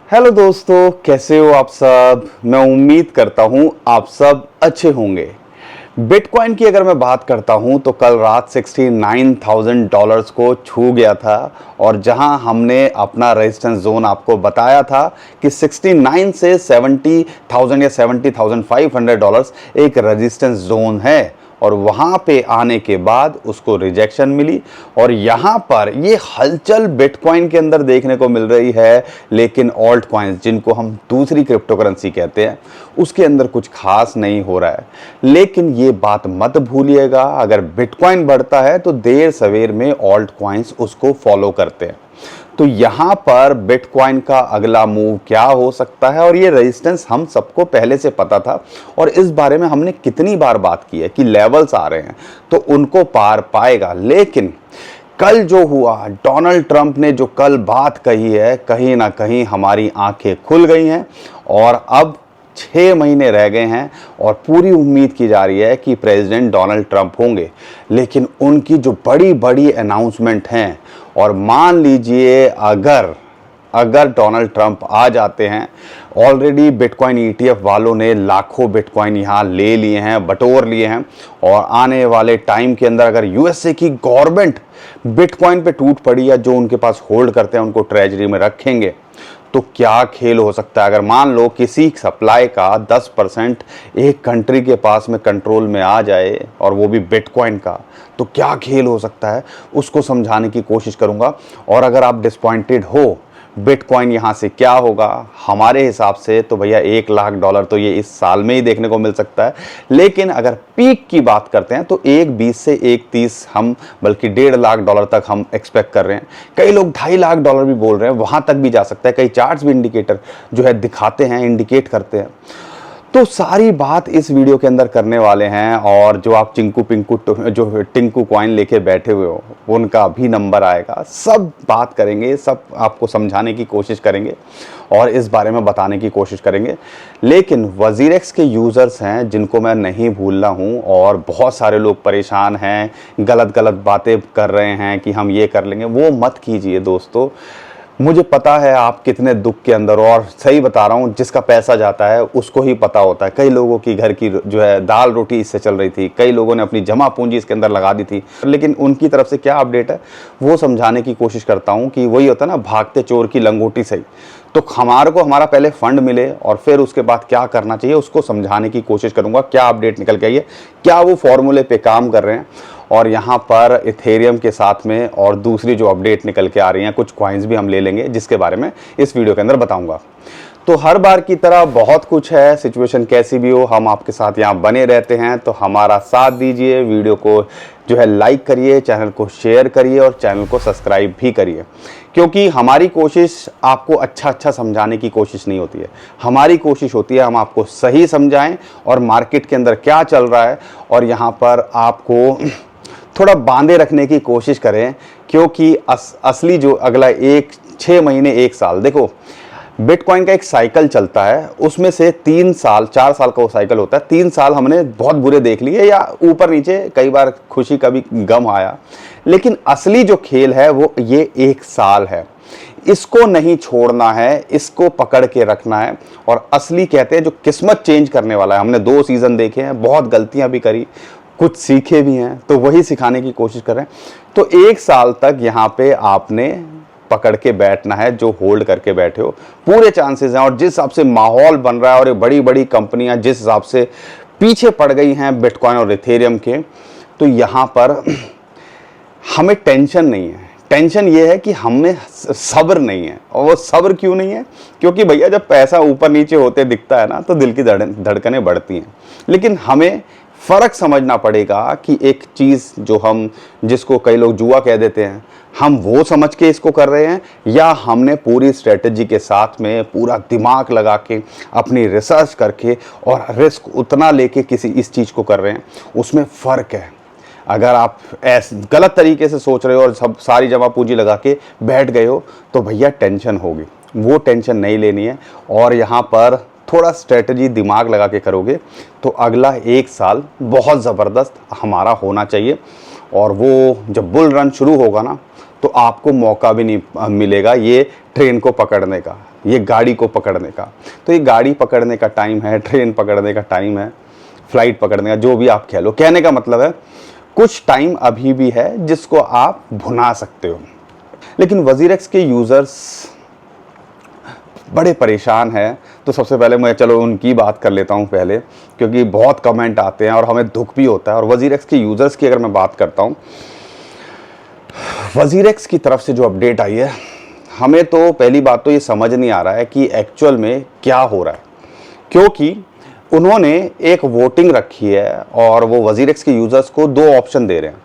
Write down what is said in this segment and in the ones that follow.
Hello दोस्तों, कैसे हो आप सब। मैं उम्मीद करता हूं आप सब अच्छे होंगे। बिटकॉइन की अगर मैं बात करता हूं तो कल रात $69,000 को छू गया था। और जहां हमने अपना रेजिस्टेंस जोन आपको बताया था कि 69 से 70,000 या $70,500 एक रेजिस्टेंस जोन है, और वहां पे आने के बाद उसको रिजेक्शन मिली। और यहां पर ये हलचल बिटकॉइन के अंदर देखने को मिल रही है, लेकिन ऑल्ट कॉइन्स जिनको हम दूसरी क्रिप्टो करेंसी कहते हैं उसके अंदर कुछ खास नहीं हो रहा है। लेकिन ये बात मत भूलिएगा, अगर बिटकॉइन बढ़ता है तो देर सवेर में ऑल्ट कॉइन्स उसको फॉलो करते हैं। तो यहां पर बिटकॉइन का अगला मूव क्या हो सकता है, और ये रेजिस्टेंस हम सबको पहले से पता था और इस बारे में हमने कितनी बार बात की है कि लेवल्स आ रहे हैं तो उनको पार पाएगा। लेकिन कल जो हुआ, डोनाल्ड ट्रंप ने जो कल बात कही है, कहीं ना कहीं हमारी आंखें खुल गई हैं। और अब 6 महीने रह गए हैं और पूरी उम्मीद की जा रही है कि प्रेसिडेंट डोनाल्ड ट्रंप होंगे। लेकिन उनकी जो बड़ी बड़ी अनाउंसमेंट हैं, और मान लीजिए अगर डोनाल्ड ट्रंप आ जाते हैं, ऑलरेडी बिटकॉइन ईटीएफ वालों ने लाखों बिटकॉइन यहाँ ले लिए हैं, बटोर लिए हैं। और आने वाले टाइम के अंदर अगर यूएसए की गवर्नमेंट बिटकॉइन पे टूट पड़ी या जो उनके पास होल्ड करते हैं उनको ट्रेजरी में रखेंगे, तो क्या खेल हो सकता है। अगर मान लो किसी सप्लाई का 10% एक कंट्री के पास में कंट्रोल में आ जाए, और वो भी बिटकॉइन का, तो क्या खेल हो सकता है उसको समझाने की कोशिश करूंगा। और अगर आप डिसपॉइंटेड हो बिटकॉइन यहाँ से क्या होगा, हमारे हिसाब से तो भैया $1,00,000 तो ये इस साल में ही देखने को मिल सकता है। लेकिन अगर पीक की बात करते हैं तो 1,20 से 1,30 हम बल्कि $1,50,000 तक हम एक्सपेक्ट कर रहे हैं। कई लोग $2,50,000 भी बोल रहे हैं, वहां तक भी जा सकता है। कई चार्ट्स भी इंडिकेटर जो है दिखाते हैं, इंडिकेट करते हैं। तो सारी बात इस वीडियो के अंदर करने वाले हैं। और जो आप जो टिंकू कॉइन लेके बैठे हुए हो उनका भी नंबर आएगा, सब बात करेंगे, सब आपको समझाने की कोशिश करेंगे और इस बारे में बताने की कोशिश करेंगे। लेकिन वजीरेक्स के यूज़र्स हैं जिनको मैं नहीं भूल रहा हूँ, और बहुत सारे लोग परेशान हैं, गलत गलत बातें कर रहे हैं कि हम ये कर लेंगे, वो मत कीजिए दोस्तों। मुझे पता है आप कितने दुख के अंदर हो, और सही बता रहा हूँ, जिसका पैसा जाता है उसको ही पता होता है। कई लोगों की घर की जो है दाल रोटी इससे चल रही थी, कई लोगों ने अपनी जमा पूंजी इसके अंदर लगा दी थी। लेकिन उनकी तरफ से क्या अपडेट है वो समझाने की कोशिश करता हूँ कि वही होता है ना, भागते चोर की लंगोटी सही। तो हमारे को हमारा पहले फंड मिले और फिर उसके बाद क्या करना चाहिए उसको समझाने की कोशिश करूँगा। क्या अपडेट निकल के आई है, क्या वो फॉर्मूले पे काम कर रहे हैं, और यहाँ पर इथेरियम के साथ में और दूसरी जो अपडेट निकल के आ रही हैं, कुछ कॉइन्स भी हम ले लेंगे जिसके बारे में इस वीडियो के अंदर बताऊंगा। तो हर बार की तरह बहुत कुछ है, सिचुएशन कैसी भी हो हम आपके साथ यहाँ बने रहते हैं। तो हमारा साथ दीजिए, वीडियो को जो है लाइक करिए, चैनल को शेयर करिए और चैनल को सब्सक्राइब भी करिए। क्योंकि हमारी कोशिश आपको अच्छा समझाने की कोशिश नहीं होती है, हमारी कोशिश होती है हम आपको सही समझाएं और मार्केट के अंदर क्या चल रहा है और यहाँ पर आपको थोड़ा बांधे रखने की कोशिश करें। क्योंकि असली जो अगला 6 महीने 1 साल, देखो बिटकॉइन का एक साइकिल चलता है, उसमें से 3 साल 4 साल का वो साइकिल होता है। 3 साल हमने बहुत बुरे देख लिए, या ऊपर नीचे, कई बार खुशी कभी गम आया। लेकिन असली जो खेल है वो ये 1 साल है, इसको नहीं छोड़ना है, इसको पकड़ के रखना है। और असली कहते हैं जो किस्मत चेंज करने वाला है। हमने 2 सीजन देखे हैं, बहुत गलतियां भी करी, कुछ सीखे भी हैं, तो वही सिखाने की कोशिश कर रहे हैं। तो 1 साल तक यहाँ पे आपने पकड़ के बैठना है, जो होल्ड करके बैठे हो पूरे चांसेस हैं। और जिस हिसाब से माहौल बन रहा है और ये बड़ी बड़ी कंपनियां जिस हिसाब से पीछे पड़ गई हैं बिटकॉइन और इथेरियम के, तो यहाँ पर हमें टेंशन नहीं है। टेंशन ये है कि हमें सब्र नहीं है। और वो सब्र क्यों नहीं है, क्योंकि भैया जब पैसा ऊपर नीचे होते दिखता है ना तो दिल की धड़कनें बढ़ती हैं। लेकिन हमें फ़र्क समझना पड़ेगा कि एक चीज़ जो हम, जिसको कई लोग जुआ कह देते हैं, हम वो समझ के इसको कर रहे हैं, या हमने पूरी स्ट्रेटजी के साथ में पूरा दिमाग लगा के अपनी रिसर्च करके और रिस्क उतना लेके किसी इस चीज़ को कर रहे हैं, उसमें फ़र्क है। अगर आप ऐसे गलत तरीके से सोच रहे हो और सब सारी जमा पूंजी लगा के बैठ गए हो तो भैया टेंशन होगी, वो टेंशन नहीं लेनी है। और यहाँ पर थोड़ा स्ट्रेटजी दिमाग लगा के करोगे तो अगला 1 साल बहुत ज़बरदस्त हमारा होना चाहिए। और वो जब बुल रन शुरू होगा ना तो आपको मौका भी नहीं मिलेगा ये ट्रेन को पकड़ने का, ये गाड़ी को पकड़ने का। तो ये गाड़ी पकड़ने का टाइम है, ट्रेन पकड़ने का टाइम है, फ्लाइट पकड़ने का, जो भी आप कह लो। कहने का मतलब है कुछ टाइम अभी भी है जिसको आप भुना सकते हो। लेकिन वजीरेक्स के यूज़र्स बड़े परेशान हैं। तो सबसे पहले मैं चलो उनकी बात कर लेता हूं पहले, क्योंकि बहुत कमेंट आते हैं और हमें दुख भी होता है। और वजीरेक्स के यूज़र्स की अगर मैं बात करता हूं, वजीरेक्स की तरफ से जो अपडेट आई है, हमें तो पहली बात तो ये समझ नहीं आ रहा है कि एक्चुअल में क्या हो रहा है, क्योंकि उन्होंने एक वोटिंग रखी है और वो वजीरेक्स के यूज़र्स को 2 ऑप्शन दे रहे हैं।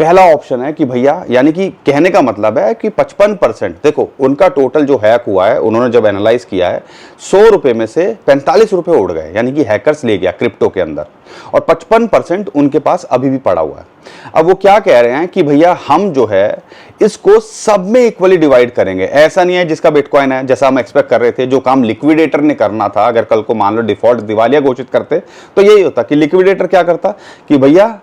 पहला ऑप्शन है कि भैया, यानी कि कहने का मतलब है कि 55%, देखो उनका टोटल जो हैक हुआ है, उन्होंने जब एनालाइज किया है, 100 रुपए में से 45 रुपए उड़ गए, यानी कि हैकर्स ले गया क्रिप्टो के अंदर, और 55% उनके पास अभी भी पड़ा हुआ है। अब वो क्या कह रहे हैं कि भैया हम जो है इसको सब में इक्वली डिवाइड करेंगे। ऐसा नहीं है जिसका बिटकॉइन है, जैसा हम एक्सपेक्ट कर रहे थे, जो काम लिक्विडेटर ने करना था, अगर कल को मान लो डिफॉल्ट दिवालिया घोषित करते तो यही होता कि लिक्विडेटर क्या करता कि भैया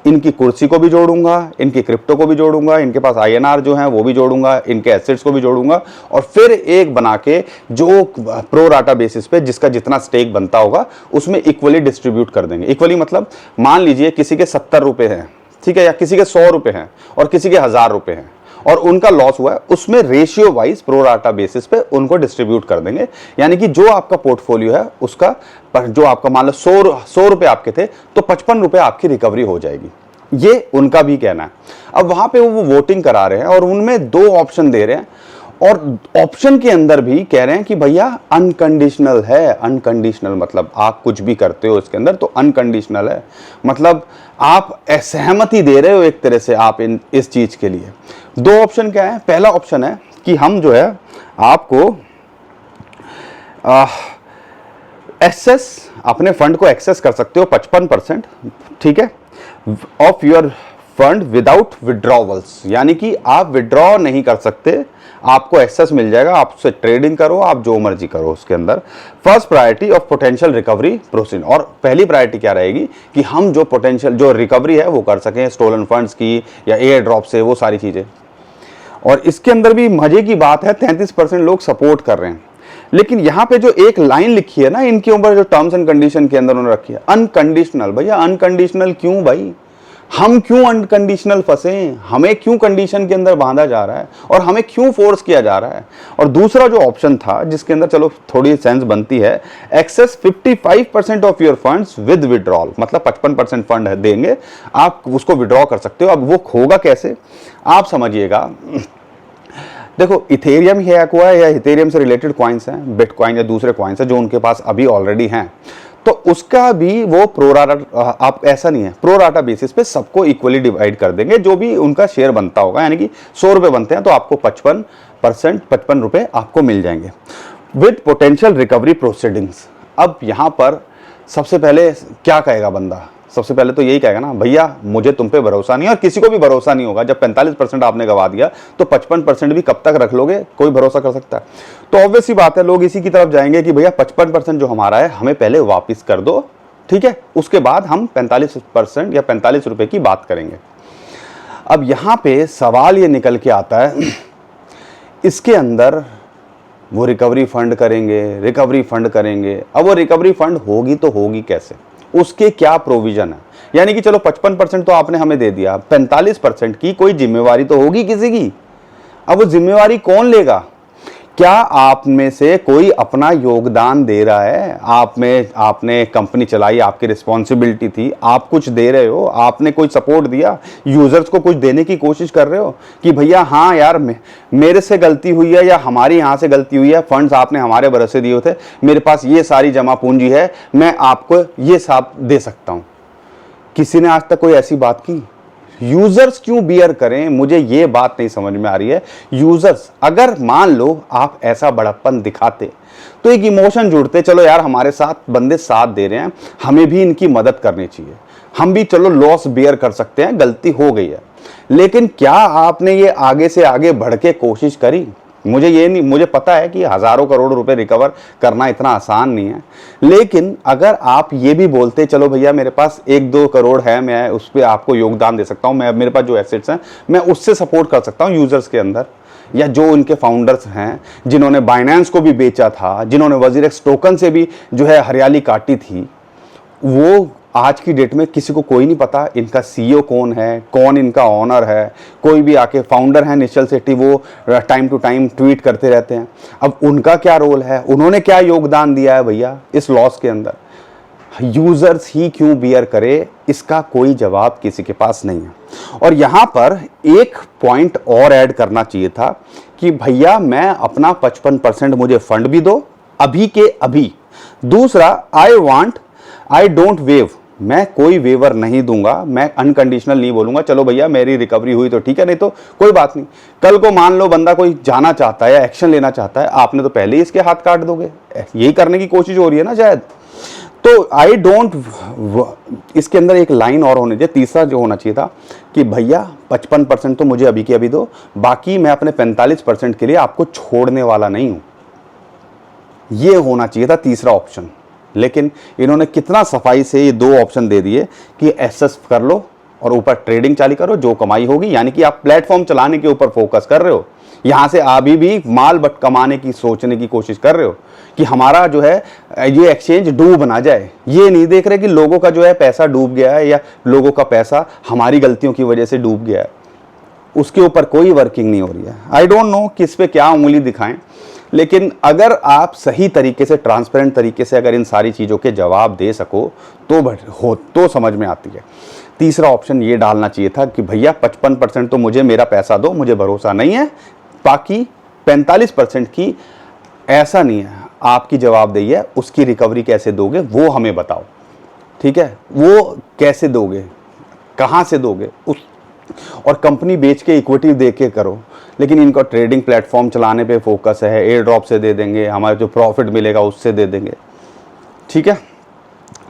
इनकी कुर्सी को भी जोड़ूंगा, इनकी क्रिप्टो को भी जोड़ूंगा, इनके पास आईएनआर जो है वो भी जोड़ूंगा, इनके एसेट्स को भी जोड़ूंगा, और फिर एक बना के जो प्रो राटा बेसिस पे जिसका जितना स्टेक बनता होगा उसमें इक्वली डिस्ट्रीब्यूट कर देंगे। इक्वली मतलब मान लीजिए किसी के 70 रुपए हैं, ठीक है, या किसी के 100 रुपए हैं और किसी के 1000 रुपए हैं, और उनका लॉस हुआ है, उसमें ratio wise pro rata basis पे उनको डिस्ट्रीब्यूट कर देंगे। यानी कि जो आपका पोर्टफोलियो है उसका जो आपका मान लो 100 रुपए आपके थे, तो 55 रुपए आपकी रिकवरी हो जाएगी। ये उनका भी कहना है। अब वहां पे वो वोटिंग करा रहे हैं और उनमें 2 ऑप्शन दे रहे हैं, और ऑप्शन के अंदर भी कह रहे हैं कि भैया अनकंडीशनल है। अनकंडीशनल मतलब आप कुछ भी करते हो इसके अंदर तो अनकंडीशनल है, मतलब आप असहमति दे रहे हो एक तरह से आप इस चीज के लिए। 2 ऑप्शन क्या है? पहला ऑप्शन है कि हम जो है आपको एक्सेस, अपने फंड को एक्सेस कर सकते हो 55%, ठीक है, of your fund without withdrawals, यानी कि आप विड्रॉ नहीं कर सकते, आपको एक्सेस मिल जाएगा, आप उससे ट्रेडिंग करो, आप जो मर्जी करो उसके अंदर। First priority of potential recovery proceed, और पहली प्रायोरिटी क्या रहेगी कि हम जो पोटेंशियल जो रिकवरी है वो कर सकें स्टोलन फंड्स की या एयर ड्रॉप से, वो सारी चीजें। और इसके अंदर भी मजे की बात है 33% लोग सपोर्ट कर रहे हैं। लेकिन यहां पे जो एक लाइन लिखी है ना इनके ऊपर, जो टर्म्स एंड कंडीशन के अंदर उन्होंने रखी है अनकंडीशनल। भैया अनकंडीशनल क्यों भाई? हम क्यों अनकंडीशनल फंसे? हमें क्यों कंडीशन के अंदर बांधा जा रहा है और हमें क्यों फोर्स किया जा रहा है? और दूसरा जो ऑप्शन था जिसके अंदर चलो थोड़ी सेंस बनती है, access 55% of your funds with withdrawal, मतलब 55% फंड देंगे, आप उसको विड्रॉ कर सकते हो। अब वो होगा कैसे आप समझिएगा। देखो इथेरियम ही हैक हुआ है या इथेरियम से रिलेटेड कॉइन्स हैं, बिटकॉइन या दूसरे कॉइन्स हैं जो उनके पास अभी ऑलरेडी हैं, तो उसका भी वो प्रोराटा, आप ऐसा नहीं है, प्रोराटा बेसिस पे सबको इक्वली डिवाइड कर देंगे जो भी उनका शेयर बनता होगा। यानी कि 100 रुपए बनते हैं तो आपको 55 रुपए आपको मिल जाएंगे विद पोटेंशियल रिकवरी प्रोसीडिंग्स। अब यहां पर सबसे पहले क्या कहेगा बंदा? सबसे पहले तो यही कहेगा ना, भैया मुझे तुम पे भरोसा नहीं है, और किसी को भी भरोसा नहीं होगा। जब 45% आपने गवा दिया तो 55% भी कब तक रख लोगे? कोई भरोसा कर सकता है? तो ऑब्वियस सी बात है लोग इसी की तरफ जाएंगे कि भैया 55% जो हमारा है हमें पहले वापस कर दो, ठीक है, उसके बाद हम 45% या 45 रुपए की बात करेंगे। अब यहां पे सवाल ये निकल के आता है, इसके अंदर वो रिकवरी फंड करेंगे। अब वो रिकवरी फंड होगी तो होगी कैसे? उसके क्या प्रोविजन है? यानी कि चलो 55% तो आपने हमें दे दिया, 45% की कोई जिम्मेवारी तो होगी किसी की। अब वो जिम्मेवारी कौन लेगा? क्या आप में से कोई अपना योगदान दे रहा है? आपने कंपनी चलाई, आपकी रिस्पॉन्सिबिलिटी थी, आप कुछ दे रहे हो, आपने कोई सपोर्ट दिया, यूजर्स को कुछ देने की कोशिश कर रहे हो कि भैया हाँ यार मेरे से गलती हुई है या हमारी यहाँ से गलती हुई है, फंड्स आपने हमारे भरोसे दिए थे, मेरे पास ये सारी जमा पूंजी है, मैं आपको ये सब दे सकता हूँ। किसी ने आज तक कोई ऐसी बात की? यूजर्स क्यों बियर करें? मुझे ये बात नहीं समझ में आ रही है। यूजर्स, अगर मान लो आप ऐसा बड़प्पन दिखाते तो एक इमोशन जुड़ते, चलो यार हमारे साथ बंदे साथ दे रहे हैं, हमें भी इनकी मदद करनी चाहिए, हम भी चलो लॉस बियर कर सकते हैं, गलती हो गई है। लेकिन क्या आपने ये आगे से आगे बढ़ के कोशिश करी? मुझे पता है कि हज़ारों करोड़ रुपए रिकवर करना इतना आसान नहीं है, लेकिन अगर आप ये भी बोलते चलो भैया मेरे पास 1-2 करोड़ है, मैं उस पर आपको योगदान दे सकता हूँ, मैं मेरे पास जो एसेट्स हैं मैं उससे सपोर्ट कर सकता हूँ यूज़र्स के अंदर, या जो उनके फाउंडर्स हैं जिन्होंने बाइनेंस को भी बेचा था, जिन्होंने वजीरेक्स टोकन से भी जो है हरियाली काटी थी, वो आज की डेट में किसी को कोई नहीं पता इनका सीईओ कौन है, कौन इनका ऑनर है। कोई भी आके फाउंडर है निश्चल सेठी, वो टाइम टू टाइम ट्वीट करते रहते हैं। अब उनका क्या रोल है, उन्होंने क्या योगदान दिया है भैया इस लॉस के अंदर, यूजर्स ही क्यों बियर करे, इसका कोई जवाब किसी के पास नहीं है। और यहां पर एक पॉइंट और ऐड करना चाहिए था कि भैया मैं अपना 55% मुझे फंड भी दो अभी के अभी। दूसरा, आई डोंट वेव, मैं कोई वेवर नहीं दूंगा, मैं अनकंडीशनल नहीं बोलूंगा चलो भैया मेरी रिकवरी हुई तो ठीक है, नहीं तो कोई बात नहीं। कल को मान लो बंदा कोई जाना चाहता है या एक्शन लेना चाहता है, आपने तो पहले ही इसके हाथ काट दोगे, यही करने की कोशिश हो रही है ना शायद। तो आई डोंट, इसके अंदर एक लाइन और होनी चाहिए, तीसरा जो होना चाहिए था कि भैया 55% तो मुझे अभी के अभी दो, बाकी मैं अपने 45% के लिए आपको छोड़ने वाला नहीं हूं, ये होना चाहिए था तीसरा ऑप्शन। लेकिन इन्होंने कितना सफाई से ये 2 ऑप्शन दे दिए कि एसेस कर लो और ऊपर ट्रेडिंग चालू करो, जो कमाई होगी, यानी कि आप प्लेटफॉर्म चलाने के ऊपर फोकस कर रहे हो, यहां से अभी भी माल बट कमाने की सोचने की कोशिश कर रहे हो कि हमारा जो है ये एक्सचेंज डूब ना जाए। ये नहीं देख रहे कि लोगों का जो है पैसा डूब गया है या लोगों का पैसा हमारी गलतियों की वजह से डूब गया है, उसके ऊपर कोई वर्किंग नहीं हो रही है। आई डोंट नो किस पे क्या उंगली दिखाएं, लेकिन अगर आप सही तरीके से, ट्रांसपेरेंट तरीके से अगर इन सारी चीज़ों के जवाब दे सको तो समझ में आती है। तीसरा ऑप्शन ये डालना चाहिए था कि भैया 55% तो मुझे मेरा पैसा दो, मुझे भरोसा नहीं है, बाकी 45% की ऐसा नहीं है, आपकी जवाबदेही है, उसकी रिकवरी कैसे दोगे वो हमें बताओ, ठीक है, वो कैसे दोगे, कहाँ से दोगे, और कंपनी बेच के इक्विटी दे के करो। लेकिन इनका ट्रेडिंग प्लेटफॉर्म चलाने पे फोकस है, एयर ड्रॉप से दे देंगे, हमारा जो प्रॉफिट मिलेगा उससे दे देंगे, ठीक है,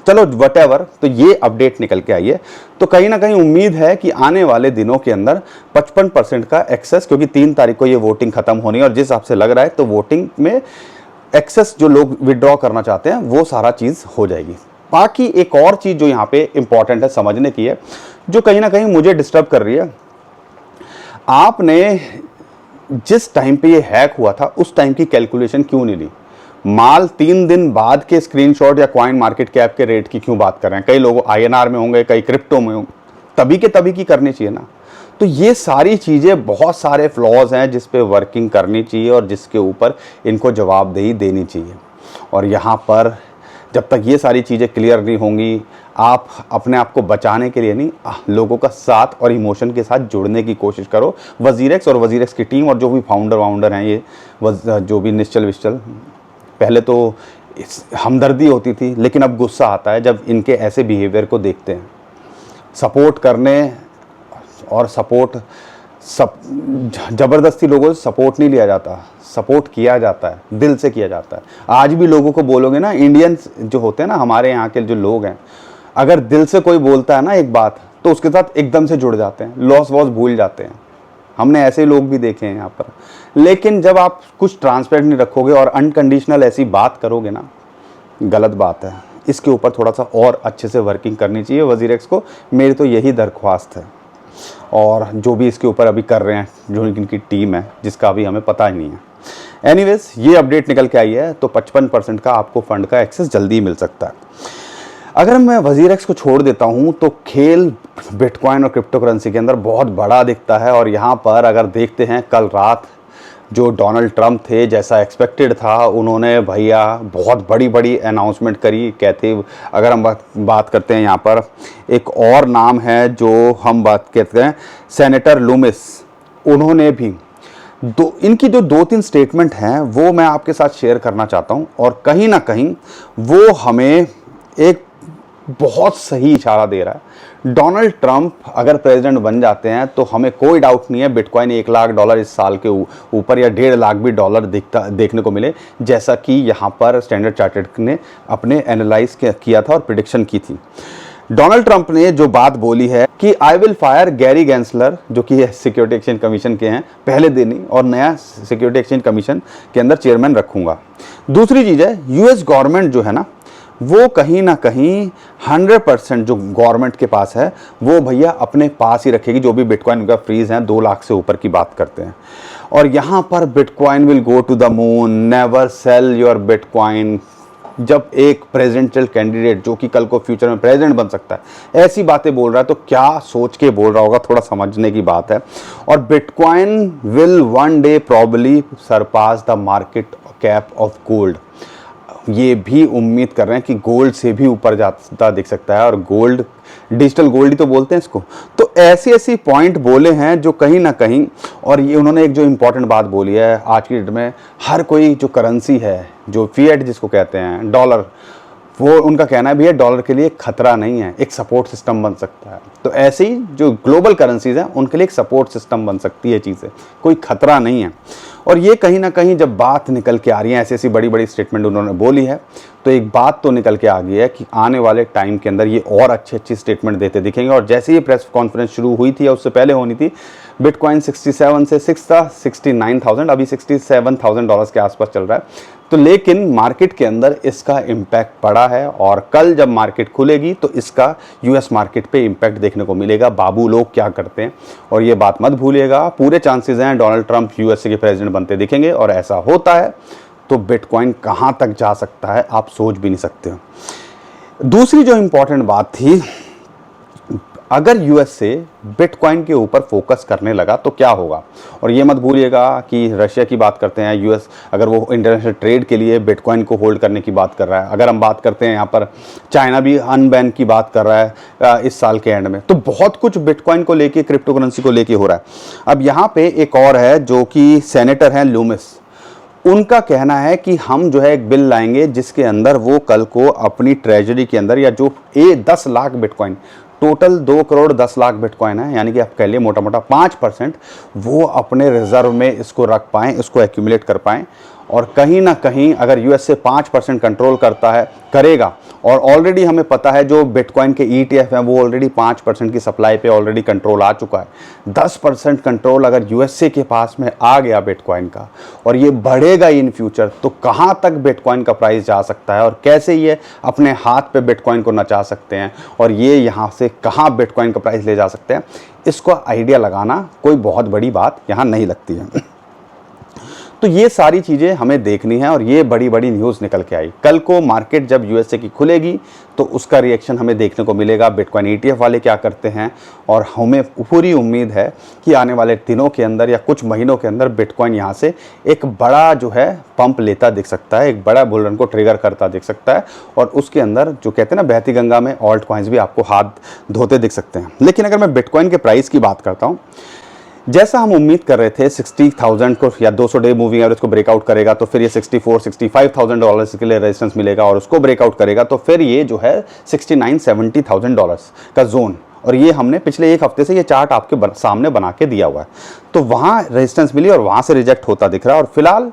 चलो व्हाटएवर। तो ये अपडेट निकल के आई है, तो कहीं ना कहीं उम्मीद है कि आने वाले दिनों के अंदर 55% का एक्सेस, क्योंकि 3 तारीख को ये वोटिंग खत्म होनी है और जिस हिसाब से लग रहा है तो वोटिंग में एक्सेस जो लोग विड्रॉ करना चाहते हैं वो सारा चीज़ हो जाएगी। बाकी एक और चीज़ जो यहाँ पे इंपॉर्टेंट है समझने की है, जो कहीं ना कहीं मुझे डिस्टर्ब कर रही है, आपने जिस टाइम पे ये हैक हुआ था उस टाइम की कैलकुलेशन क्यों नहीं ली? माल 3 दिन बाद के स्क्रीनशॉट या कॉइन मार्केट कैप के रेट की क्यों बात कर रहे हैं? कई लोग INR में होंगे, कई क्रिप्टो में होंगे, तभी के तभी की करनी चाहिए ना। तो ये सारी चीज़ें, बहुत सारे फ्लॉज हैं जिस पे वर्किंग करनी चाहिए और जिसके ऊपर इनको जवाबदेही देनी चाहिए। और यहाँ पर जब तक ये सारी चीज़ें क्लियर नहीं होंगी, आप अपने आप को बचाने के लिए नहीं, लोगों का साथ और इमोशन के साथ जुड़ने की कोशिश करो। वजीरेक्स और वजीरेक्स की टीम और जो भी फाउंडर हैं, ये जो भी निश्चल विश्चल, पहले तो हमदर्दी होती थी, लेकिन अब गुस्सा आता है जब इनके ऐसे बिहेवियर को देखते हैं। सपोर्ट करने और ज़बरदस्ती लोगों से सपोर्ट नहीं लिया जाता, सपोर्ट किया जाता है, दिल से किया जाता है। आज भी लोगों को बोलोगे ना, इंडियंस जो होते हैं ना, हमारे यहाँ के जो लोग हैं, अगर दिल से कोई बोलता है ना एक बात, तो उसके साथ एकदम से जुड़ जाते हैं, लॉस वॉस भूल जाते हैं। हमने ऐसे लोग भी देखे हैं यहाँ पर। लेकिन जब आप कुछ ट्रांसपेरेंट नहीं रखोगे और अनकंडीशनल ऐसी बात करोगे ना, गलत बात है। इसके ऊपर थोड़ा सा और अच्छे से वर्किंग करनी चाहिए वजीरेक्स को, मेरी तो यही दरख्वास्त है। और जो भी इसके ऊपर अभी कर रहे हैं, जो इनकी टीम है, जिसका अभी हमें पता ही नहीं है। एनीवेज, ये अपडेट निकल के आई है, तो 55% का आपको फंड का एक्सेस जल्दी मिल सकता है। अगर मैं वजीरेक्स को छोड़ देता हूं तो खेल बिटकॉइन और क्रिप्टो करेंसी के अंदर बहुत बड़ा दिखता है। और यहाँ पर अगर देखते हैं, कल रात जो डोनाल्ड ट्रंप थे, जैसा एक्सपेक्टेड था, उन्होंने भैया बहुत बड़ी बड़ी अनाउंसमेंट करी। कहते, अगर हम बात करते हैं, यहाँ पर एक और नाम है जो हम बात करते हैं, सेनेटर लूमिस, उन्होंने भी इनकी जो 2-3 स्टेटमेंट हैं वो मैं आपके साथ शेयर करना चाहता हूँ। और कहीं ना कहीं वो हमें एक बहुत सही इशारा दे रहा है। डोनाल्ड ट्रंप अगर प्रेसिडेंट बन जाते हैं तो हमें कोई डाउट नहीं है बिटकॉइन $1 लाख इस साल के ऊपर या $1.5 लाख भी देखने को मिले, जैसा कि यहाँ पर स्टैंडर्ड चार्टर्ड ने अपने एनालाइज किया था और प्रिडिक्शन की थी। डोनाल्ड ट्रंप ने जो बात बोली है कि आई विल फायर गैरी गैंसलर, जो कि सिक्योरिटी एक्सचेंज कमीशन के हैं, पहले दिन ही, और नया सिक्योरिटी एक्सचेंज कमीशन के अंदर चेयरमैन रखूंगा। दूसरी चीज़ है, यूएस गवर्नमेंट जो है ना, वो कहीं ना कहीं 100% जो गवर्नमेंट के पास है वो भैया अपने पास ही रखेगी। जो भी बिटकॉइन का फ्रीज है 2 लाख से ऊपर की बात करते हैं, और यहाँ पर bitcoin will go to the moon, never sell your bitcoin. जब एक प्रेसिडेंशियल कैंडिडेट जो कि कल को फ्यूचर में प्रेसिडेंट बन सकता है ऐसी बातें बोल रहा है, तो क्या सोच के बोल रहा होगा, थोड़ा समझने की बात है। और bitcoin will one day probably surpass the market cap of gold. ये भी उम्मीद कर रहे हैं कि गोल्ड से भी ऊपर जाता दिख सकता है, और गोल्ड, डिजिटल गोल्ड ही तो बोलते हैं इसको। तो ऐसी ऐसी पॉइंट बोले हैं जो कहीं ना कहीं, और ये उन्होंने एक जो इंपॉर्टेंट बात बोली है, आज की डेट में हर कोई जो करेंसी है, जो फिएट जिसको कहते हैं, डॉलर, वो उनका कहना है भैया डॉलर के लिए खतरा नहीं है, एक सपोर्ट सिस्टम बन सकता है। तो ऐसे ही जो ग्लोबल करेंसीज हैं उनके लिए एक सपोर्ट सिस्टम बन सकती है चीज़ें, कोई खतरा नहीं है। और ये कहीं ना कहीं जब बात निकल के आ रही है, ऐसी ऐसी बड़ी बड़ी स्टेटमेंट उन्होंने बोली है, तो एक बात तो निकल के आ गई है कि आने वाले टाइम के अंदर ये और अच्छी अच्छी स्टेटमेंट देते दिखेंगे। और जैसे ही प्रेस कॉन्फ्रेंस शुरू हुई थी या उससे पहले होनी थी, बिटकॉइन 67 से 6 था, 69,000, अभी $67,000 के आसपास चल रहा है। तो लेकिन मार्केट के अंदर इसका इम्पैक्ट पड़ा है, और कल जब मार्केट खुलेगी तो इसका यूएस मार्केट पे इम्पैक्ट देखने को मिलेगा। बाबू लोग क्या करते हैं, और ये बात मत भूलिएगा, पूरे चांसेस हैं डोनाल्ड ट्रंप यूएसए के प्रेसिडेंट बनते दिखेंगे, और ऐसा होता है तो बिटकॉइन कहाँ तक जा सकता है आप सोच भी नहीं सकते हो। दूसरी जो इंपॉर्टेंट बात थी, अगर यूएसए बिटकॉइन के ऊपर फोकस करने लगा तो क्या होगा। और ये मत भूलिएगा कि रशिया की बात करते हैं, यूएस अगर वो इंटरनेशनल ट्रेड के लिए बिटकॉइन को होल्ड करने की बात कर रहा है, अगर हम बात करते हैं यहाँ पर चाइना भी अनबैन की बात कर रहा है इस साल के एंड में, तो बहुत कुछ बिटकॉइन को लेके, क्रिप्टो करेंसी को लेके हो रहा है। अब यहाँ पे एक और है जो कि सेनेटर हैं लूमिस, उनका कहना है कि हम जो है एक बिल लाएंगे जिसके अंदर वो कल को अपनी ट्रेजरी के अंदर, या जो 10 lakh bitcoin, total 2 crore 10 lakh bitcoin है, यानी कि आप कह लिए मोटा मोटा 5%, वो अपने रिजर्व में इसको रख पाएँ, इसको एक्यूमुलेट कर पाएँ। और कहीं ना कहीं अगर यूएसए 5% कंट्रोल करेगा, और ऑलरेडी हमें पता है जो बिटकॉइन के ईटीएफ हैं वो ऑलरेडी 5% की सप्लाई पे ऑलरेडी कंट्रोल आ चुका है। 10% कंट्रोल अगर यूएसए के पास में आ गया बिटकॉइन का, और ये बढ़ेगा इन फ्यूचर, तो कहाँ तक बिटकॉइन का प्राइस जा सकता है, और कैसे ये अपने हाथ पे बिटकॉइन को नचा सकते हैं, और ये यहाँ से कहाँ बिटकॉइन का प्राइस ले जा सकते हैं, इसको आइडिया लगाना कोई बहुत बड़ी बात यहाँ नहीं लगती है। तो ये सारी चीज़ें हमें देखनी है, और ये बड़ी बड़ी न्यूज़ निकल के आई। कल को मार्केट जब यूएसए की खुलेगी तो उसका रिएक्शन हमें देखने को मिलेगा, बिटकॉइन ईटीएफ वाले क्या करते हैं। और हमें पूरी उम्मीद है कि आने वाले दिनों के अंदर या कुछ महीनों के अंदर बिटकॉइन यहाँ से एक बड़ा जो है पंप लेता दिख सकता है, एक बड़ा बुल रन को ट्रिगर करता दिख सकता है, और उसके अंदर जो कहते हैं ना बहती गंगा में ऑल्ट कॉइन्स भी आपको हाथ धोते दिख सकते हैं। लेकिन अगर मैं बिटकॉइन के प्राइस की बात करता हूँ, जैसा हम उम्मीद कर रहे थे 60,000 को या 200 डे मूविंग एवरेज को ब्रेकआउट करेगा तो फिर ये $64,000-65,000 के लिए रेजिस्टेंस मिलेगा, और उसको ब्रेकआउट करेगा तो फिर ये जो है $69,000-70,000 का जोन। और ये हमने पिछले एक हफ्ते से ये चार्ट आपके सामने बना के दिया हुआ है, तो वहाँ रेजिस्टेंस मिली और वहाँ से रिजेक्ट होता दिख रहा है। और फिलहाल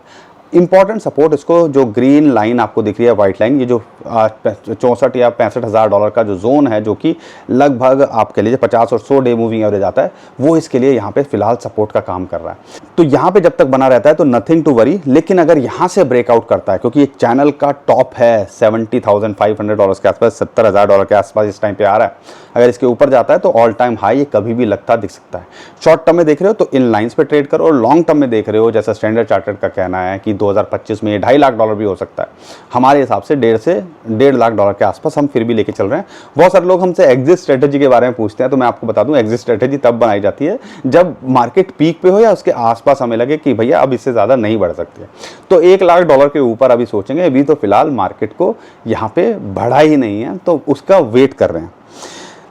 इंपॉर्टेंट सपोर्ट इसको जो ग्रीन लाइन आपको दिख रही है, वाइट लाइन, ये जो 64 या $65,000 का जो जोन है, जो कि लगभग आप कह लीजिए 50 और 100 डे मूविंग एवरेज आता है, वो इसके लिए यहाँ पे फिलहाल सपोर्ट का काम कर रहा है। तो यहाँ पे जब तक बना रहता है तो नथिंग टू वरी। लेकिन अगर यहाँ से ब्रेकआउट करता है, क्योंकि एक चैनल का टॉप है $70,500 के आसपास, $70,000 के आसपास इस टाइम पे आ रहा है, अगर इसके ऊपर जाता है तो ऑल टाइम हाई ये कभी भी लगता दिख सकता है। शॉर्ट टर्म में देख रहे हो तो इन लाइंस पे ट्रेड करो, और लॉन्ग टर्म में देख रहे हो जैसा स्टैंडर्ड चार्टर्ड का कहना है कि 2025 में $2.5 लाख भी हो सकता है। हमारे हिसाब से $1.5 लाख के आसपास हम फिर भी लेके चल रहे हैं। बहुत सारे लोग हमसे एग्जिट स्ट्रेटेजी के बारे में पूछते हैं, तो मैं आपको बता दूं एग्जिट स्ट्रेटेजी तब बनाई जाती है जब मार्केट पीक पे हो या उसके आसपास हमें लगे कि भैया अब इससे ज़्यादा नहीं बढ़ सकते। तो $1 लाख के ऊपर अभी सोचेंगे, अभी तो फिलहाल मार्केट को यहाँ पे बढ़ा ही नहीं है, तो उसका वेट कर रहे हैं।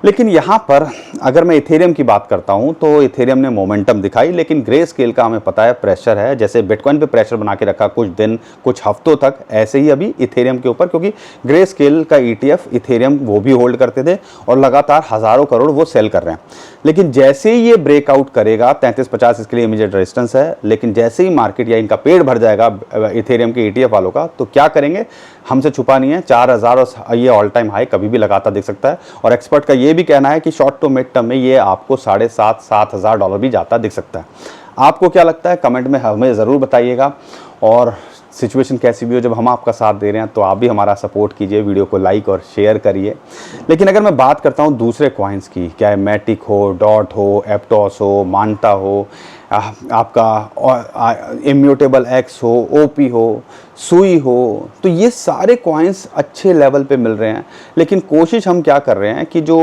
लेकिन यहाँ पर अगर मैं इथेरियम की बात करता हूँ तो इथेरियम ने मोमेंटम दिखाई, लेकिन ग्रे स्केल का हमें पता है प्रेशर है। जैसे बिटकॉइन पे प्रेशर बना के रखा कुछ दिन कुछ हफ्तों तक, ऐसे ही अभी इथेरियम के ऊपर, क्योंकि ग्रे स्केल का ETF इथेरियम वो भी होल्ड करते थे और लगातार हज़ारों करोड़ वो सेल कर रहे हैं। लेकिन जैसे ही ये ब्रेकआउट करेगा 3350 इसके लिए इमीडिएट रेजिस्टेंस है, लेकिन जैसे ही मार्केट या इनका पेट भर जाएगा इथेरियम के ETF वालों का, तो क्या करेंगे, हमसे छुपा नहीं है। 4000 और ये ऑल टाइम हाई कभी भी लगाता दिख सकता है, और एक्सपर्ट का ये भी कहना है कि शॉर्ट टू मिड टर्म में ये आपको $7,500 भी जाता दिख सकता है। आपको क्या लगता है कमेंट में हमें ज़रूर बताइएगा, और सिचुएशन कैसी भी हो, जब हम आपका साथ दे रहे हैं तो आप भी हमारा सपोर्ट कीजिए, वीडियो को लाइक और शेयर करिए। लेकिन अगर मैं बात करता हूं दूसरे कॉइन्स की, चाहे मैटिक हो, डॉट हो, एप्टोस हो, मांटा हो, आपका इम्यूटेबल एक्स हो, ओपी हो, सुई हो, तो ये सारे कॉइन्स अच्छे लेवल पे मिल रहे हैं। लेकिन कोशिश हम क्या कर रहे हैं कि जो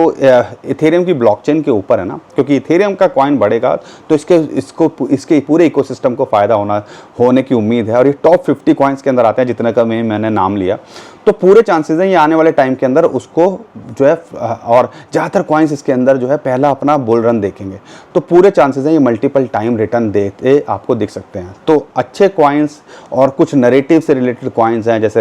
इथेरियम की ब्लॉकचेन के ऊपर है ना, क्योंकि इथेरियम का कॉइन बढ़ेगा तो इसके पूरे इकोसिस्टम को फ़ायदा होने की उम्मीद है। और ये टॉप 50 कॉइन्स के अंदर आते हैं, जितने का मैंने नाम लिया, तो पूरे चांसेस हैं ये आने वाले टाइम के अंदर उसको जो है, और ज़्यादातर कॉइन्स इसके अंदर जो है पहला अपना बुल रन देखेंगे, तो पूरे चांसेस हैं ये मल्टीपल टाइम रिटर्न देते आपको दिख सकते हैं। तो अच्छे कॉइन्स और कुछ नरेटिव से रिलेटेड कॉइन्स हैं, जैसे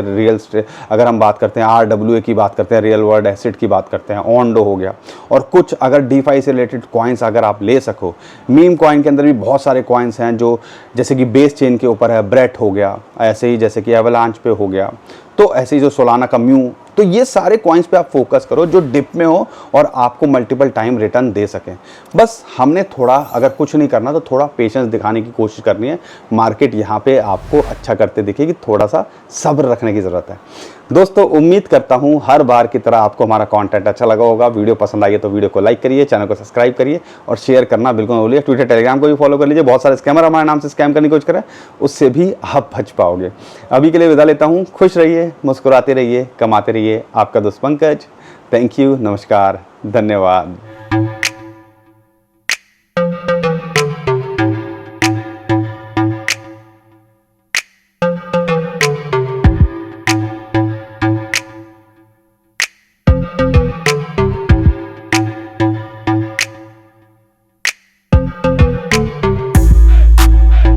अगर हम बात करते हैं RWA की बात करते हैं, रियल वर्ल्ड एसेट की बात करते हैं, ओंडो हो गया, और कुछ अगर डीफाई से रिलेटेड कॉइन्स अगर आप ले सको, मीम कॉइन के अंदर भी बहुत सारे कॉइन्स हैं जो जैसे कि बेस चेन के ऊपर है, ब्रेट हो गया, ऐसे ही जैसे कि एवलांच पे हो गया, तो ऐसे ही जो सोलाना का म्यू, तो ये सारे कॉइन्स पे आप फोकस करो जो डिप में हो और आपको मल्टीपल टाइम रिटर्न दे सकें। बस हमने थोड़ा, अगर कुछ नहीं करना तो थोड़ा पेशेंस दिखाने की कोशिश करनी है। मार्केट यहाँ पे आपको अच्छा करते दिखेगी, थोड़ा सा सब्र रखने की ज़रूरत है। दोस्तों उम्मीद करता हूँ हर बार की तरह आपको हमारा कंटेंट अच्छा लगा होगा। वीडियो पसंद आई है तो वीडियो को लाइक करिए, चैनल को सब्सक्राइब करिए और शेयर करना बिल्कुल न भूलिए। ट्विटर टेलीग्राम को भी फॉलो कर लीजिए, बहुत सारे स्कैमर हमारे नाम से स्कैम करने की कोशिश करें, उससे भी आप बच पाओगे। अभी के लिए विदा लेता हूँ। खुश रहिए, मुस्कुराते रहिए, कमाते रहिए। आपका दोस्त पंकज। थैंक यू, नमस्कार, धन्यवाद।